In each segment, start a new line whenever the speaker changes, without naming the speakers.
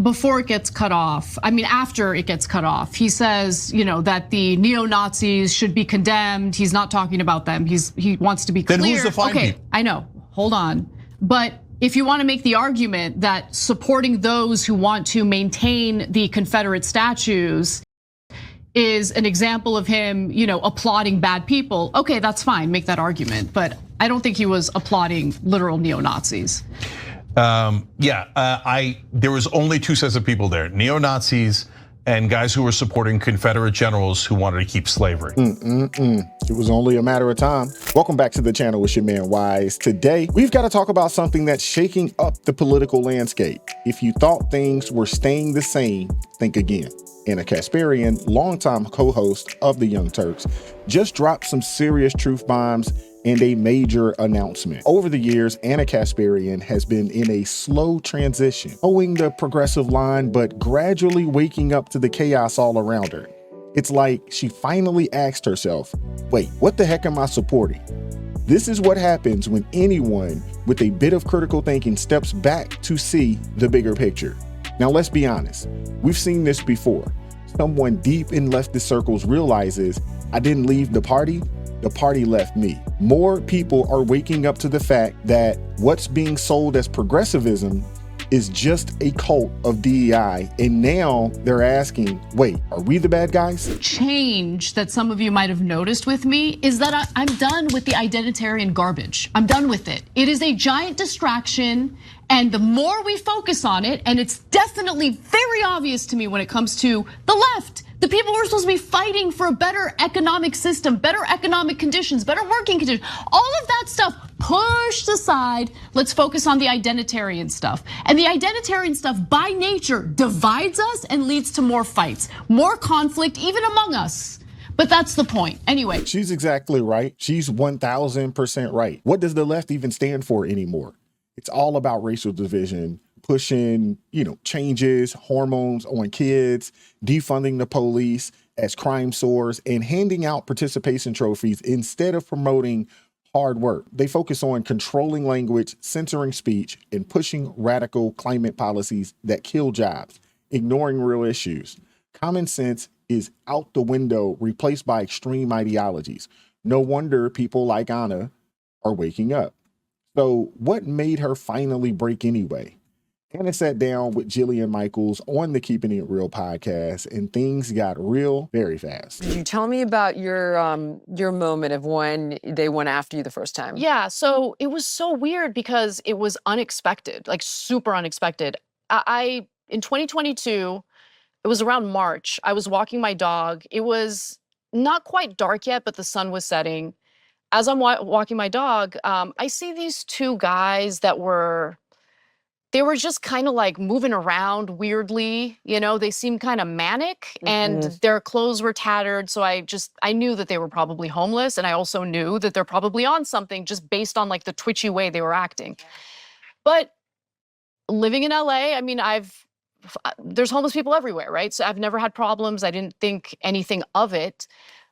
before it gets cut off, I mean, after it gets cut off, he says, that the neo-Nazis should be condemned. He's not talking about them. He wants to be clear.
Then who's the fine people?
I know, hold on. But if you want to make the argument that supporting those who want to maintain the Confederate statues is an example of him, applauding bad people, okay, that's fine, make that argument. But I don't think he was applauding literal neo-Nazis.
There was only two sets of people there, neo-Nazis and guys who were supporting Confederate generals who wanted to keep slavery.
It was only a matter of time. Welcome back to the channel with your man Wise. Today, we've got to talk about something that's shaking up the political landscape. If you thought things were staying the same, think again. Anna Kasparian, longtime co-host of the Young Turks, just dropped some serious truth bombs and a major announcement. Over the years, Anna Kasparian has been in a slow transition, towing the progressive line, but gradually waking up to the chaos all around her. It's like she finally asked herself, wait, what the heck am I supporting? This is what happens when anyone with a bit of critical thinking steps back to see the bigger picture. Now, let's be honest. We've seen this before. Someone deep in leftist circles realizes, I didn't leave the party left me. More people are waking up to the fact that what's being sold as progressivism is just a cult of DEI. And now they're asking, wait, are we the bad guys?
Change that some of you might have noticed with me is that I'm done with the identitarian garbage. I'm done with it. It is a giant distraction. And the more we focus on it, and it's definitely very obvious to me when it comes to the left, the people who are supposed to be fighting for a better economic system, better economic conditions, better working conditions, all of that stuff pushed aside. Let's focus on the identitarian stuff. And the identitarian stuff by nature divides us and leads to more fights, more conflict, even among us. But that's the point. Anyway.
She's exactly right. She's 1000% right. What does the left even stand for anymore? It's all about racial division, pushing, changes, hormones on kids, defunding the police as crime soars, and handing out participation trophies instead of promoting hard work. They focus on controlling language, censoring speech, and pushing radical climate policies that kill jobs, ignoring real issues. Common sense is out the window, replaced by extreme ideologies. No wonder people like Anna are waking up. So what made her finally break anyway? Anna sat down with Jillian Michaels on the Keeping It Real podcast, and things got real very fast.
Could you tell me about your moment of when they went after you the first time?
Yeah, so it was so weird because it was unexpected, like super unexpected. In 2022, it was around March. I was walking my dog. It was not quite dark yet, but the sun was setting. As I'm walking my dog, I see these two guys that they were just kind of like moving around weirdly. They seemed kind of manic and their clothes were tattered. So I knew that they were probably homeless. And I also knew that they're probably on something just based on like the twitchy way they were acting. But living in LA, I mean, there's homeless people everywhere, right? So I've never had problems. I didn't think anything of it.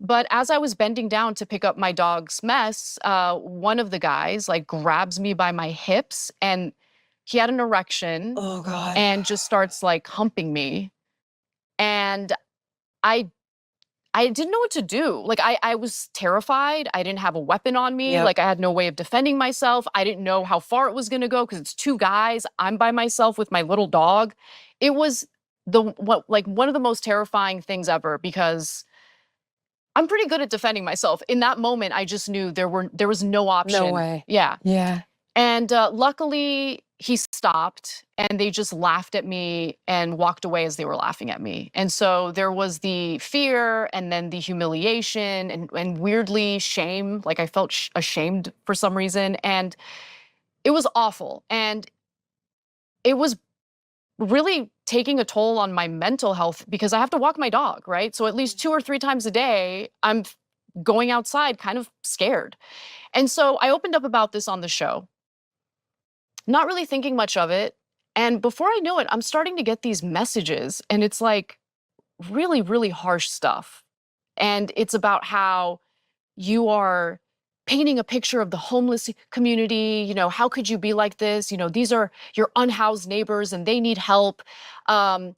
But as I was bending down to pick up my dog's mess, one of the guys like grabs me by my hips, and he had an erection.
Oh God.
And just starts like humping me. And I didn't know what to do. Like I was terrified. I didn't have a weapon on me.
Yep.
Like I had no way of defending myself. I didn't know how far it was gonna go because it's two guys. I'm by myself with my little dog. It was one of the most terrifying things ever because I'm pretty good at defending myself. In that moment, I just knew there was no option.
No way.
Yeah.
Yeah.
And luckily, he stopped and they just laughed at me and walked away as they were laughing at me. And so there was the fear and then the humiliation and weirdly shame. Like I felt ashamed for some reason. And it was awful. And it was really taking a toll on my mental health because I have to walk my dog, right? So at least 2 or 3 times a day, I'm going outside kind of scared. And so I opened up about this on the show, not really thinking much of it. And before I know it, I'm starting to get these messages and it's like really, really harsh stuff. And it's about how you are painting a picture of the homeless community. You know, how could you be like this? You know, these are your unhoused neighbors and they need help. You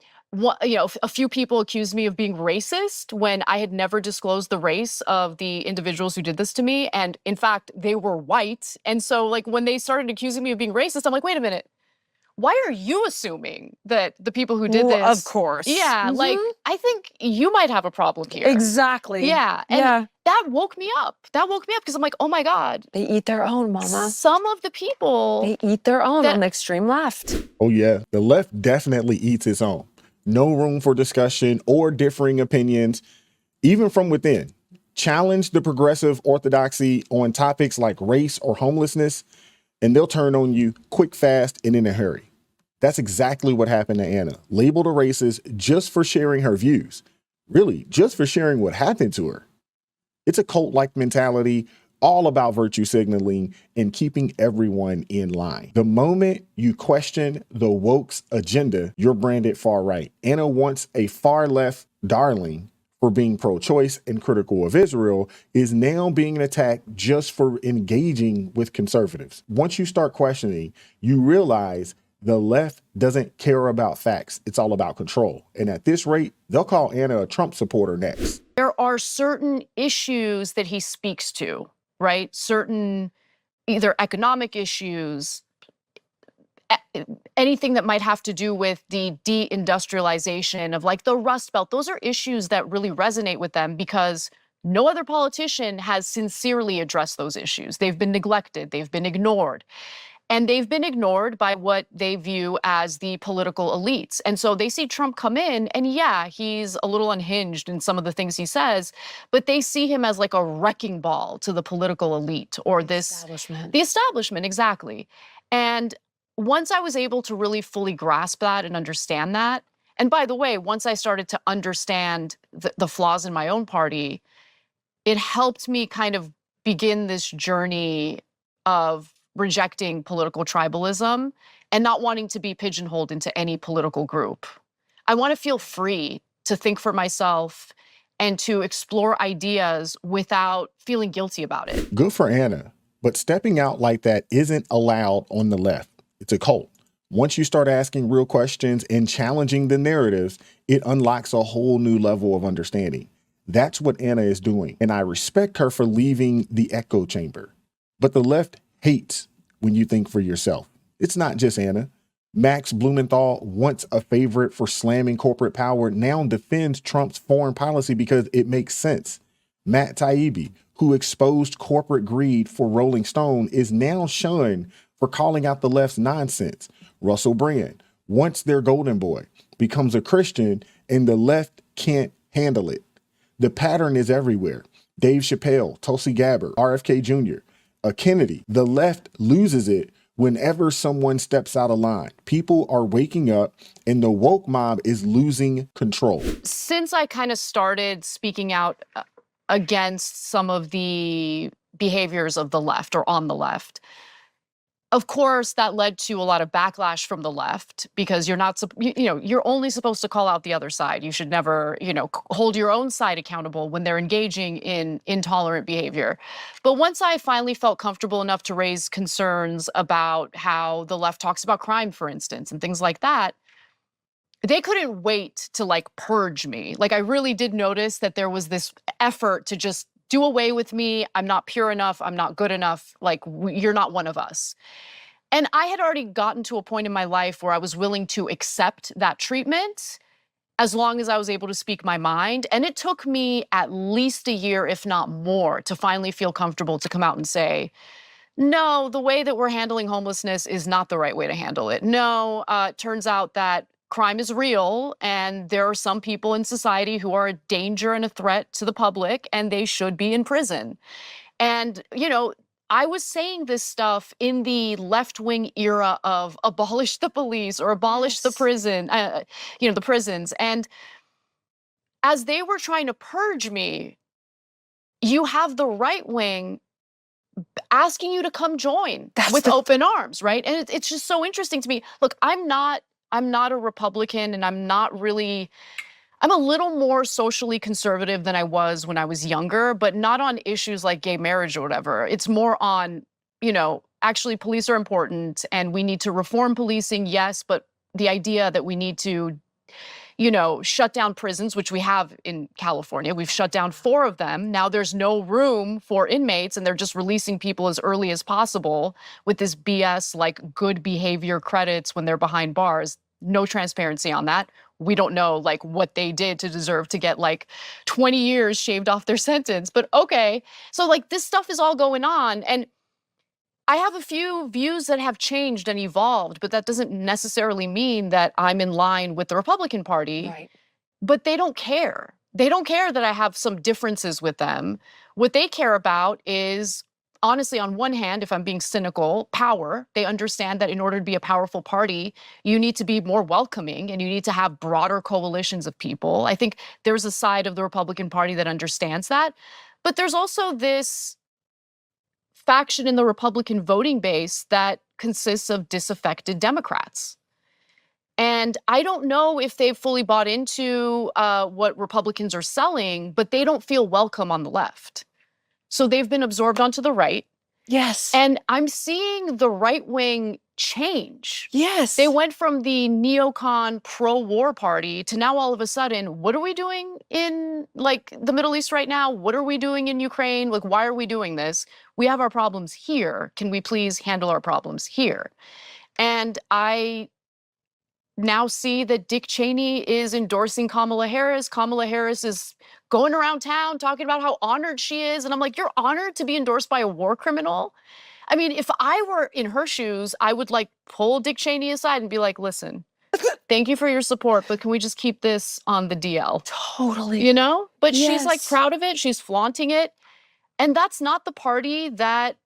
know, a few people accused me of being racist when I had never disclosed the race of the individuals who did this to me. And in fact, they were white. And so, like, when they started accusing me of being racist, I'm like, wait a minute. Why are you assuming that the people who did
Well,
this?
of course.
Yeah, like,
Mhm.
I think you might have a problem here.
Exactly.
Yeah, and
Yeah.
that woke me up. That woke me up because I'm like, oh my God,
They eat their own, mama.
some of the people.
They eat their own
that-
on the extreme left.
Oh yeah, the left definitely eats its own. No room for discussion or differing opinions, even from within. Challenge the progressive orthodoxy on topics like race or homelessness, and they'll turn on you quick, fast, and in a hurry. That's exactly what happened to Anna, labeled a racist just for sharing her views. Really, just for sharing what happened to her. It's a cult-like mentality, all about virtue signaling and keeping everyone in line. The moment you question the woke's agenda, you're branded far right. Anna, once a far left darling for being pro-choice and critical of Israel, is now being attacked just for engaging with conservatives. Once you start questioning, you realize the left doesn't care about facts. It's all about control. And at this rate, they'll call Anna a Trump supporter next.
There are certain issues that he speaks to, right? Certain either economic issues, anything that might have to do with the deindustrialization of like the Rust Belt. Those are issues that really resonate with them because no other politician has sincerely addressed those issues. They've been neglected, they've been ignored. And they've been ignored by what they view as the political elites. And so they see Trump come in, and yeah, he's a little unhinged in some of the things he says, but they see him as like a wrecking ball to the political elite or the establishment, exactly. And once I was able to really fully grasp that and understand that, and by the way, once I started to understand the flaws in my own party, it helped me kind of begin this journey of rejecting political tribalism and not wanting to be pigeonholed into any political group. I want to feel free to think for myself and to explore ideas without feeling guilty about it.
Good for Anna, but stepping out like that isn't allowed on the left. It's a cult. Once you start asking real questions and challenging the narratives, it unlocks a whole new level of understanding. That's what Anna is doing, and I respect her for leaving the echo chamber. But the left hates when you think for yourself. It's not just Anna. Max Blumenthal, once a favorite for slamming corporate power, now defends Trump's foreign policy because it makes sense. Matt Taibbi, who exposed corporate greed for Rolling Stone, is now shunned for calling out the left's nonsense. Russell Brand, once their golden boy, becomes a Christian and the left can't handle it. The pattern is everywhere. Dave Chappelle, Tulsi Gabbard, RFK Jr., Kennedy. The left loses it whenever someone steps out of line. People are waking up and the woke mob is losing control.
Since I kind of started speaking out against some of the behaviors of the left or on the left, of course, that led to a lot of backlash from the left because you're not, you're only supposed to call out the other side. You should never, hold your own side accountable when they're engaging in intolerant behavior. But once I finally felt comfortable enough to raise concerns about how the left talks about crime, for instance, and things like that, they couldn't wait to like purge me. Like I really did notice that there was this effort to just do away with me. I'm not pure enough. I'm not good enough. Like you're not one of us. And I had already gotten to a point in my life where I was willing to accept that treatment as long as I was able to speak my mind. And it took me at least a year, if not more, to finally feel comfortable to come out and say, no, the way that we're handling homelessness is not the right way to handle it. No, it turns out that crime is real and there are some people in society who are a danger and a threat to the public and they should be in prison. And, I was saying this stuff in the left-wing era of abolish the police or abolish the prison, the prisons. And as they were trying to purge me, you have the right wing asking you to come join with open arms, right? And it's just so interesting to me. Look, I'm not a Republican and I'm not really I'm a little more socially conservative than I was when I was younger, but not on issues like gay marriage or whatever. It's more on, actually police are important and we need to reform policing, yes, but the idea that we need to, shut down prisons, which we have in California. We've shut down 4 of them. Now there's no room for inmates and they're just releasing people as early as possible with this BS like good behavior credits when they're behind bars. No transparency on that. We don't know like what they did to deserve to get like 20 years shaved off their sentence. But okay. So like this stuff is all going on. And I have a few views that have changed and evolved, but that doesn't necessarily mean that I'm in line with the Republican Party.
Right.
But they don't care. They don't care that I have some differences with them. What they care about is, honestly, on one hand, if I'm being cynical, power. They understand that in order to be a powerful party, you need to be more welcoming and you need to have broader coalitions of people. I think there's a side of the Republican Party that understands that. But there's also this faction in the Republican voting base that consists of disaffected Democrats. And I don't know if they've fully bought into what Republicans are selling, but they don't feel welcome on the left. So they've been absorbed onto the right.
Yes.
And I'm seeing the right wing change.
Yes.
They went from the neocon pro-war party to now all of a sudden, what are we doing in like the Middle East right now? What are we doing in Ukraine? Like, why are we doing this? We have our problems here. Can we please handle our problems here? And I now see that Dick Cheney is endorsing Kamala Harris. Kamala Harris is going around town talking about how honored she is. And I'm like, you're honored to be endorsed by a war criminal? I mean, if I were in her shoes, I would like pull Dick Cheney aside and be like, listen, thank you for your support, but can we just keep this on the DL?
Totally.
But she's like
Yes.
proud of it. She's flaunting it. And that's not the party that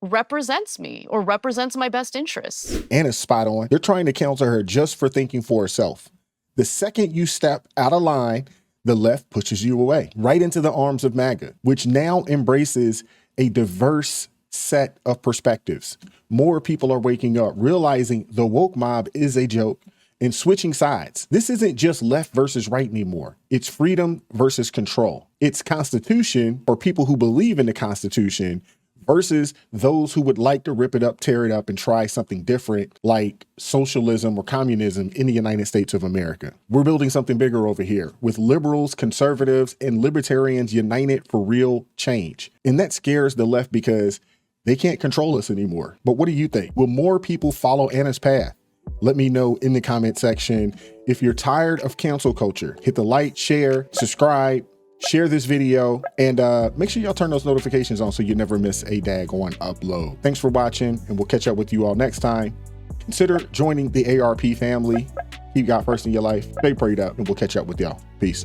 represents me or represents my best interests.
Anna's spot on. They're trying to counter her just for thinking for herself. The second you step out of line, the left pushes you away, right into the arms of MAGA, which now embraces a diverse set of perspectives. More people are waking up, realizing the woke mob is a joke and switching sides. This isn't just left versus right anymore. It's freedom versus control. It's Constitution or people who believe in the Constitution versus those who would like to rip it up, tear it up, and try something different like socialism or communism in the United States of America. We're building something bigger over here with liberals, conservatives, and libertarians united for real change. And that scares the left because they can't control us anymore. But what do you think? Will more people follow Anna's path? Let me know in the comment section. If you're tired of cancel culture, hit the like, share, subscribe, share this video, and make sure y'all turn those notifications on so you never miss a daggone upload. Thanks for watching, and we'll catch up with you all next time. Consider joining the ARP family. Keep God first in your life. Stay prayed up, and we'll catch up with y'all. Peace.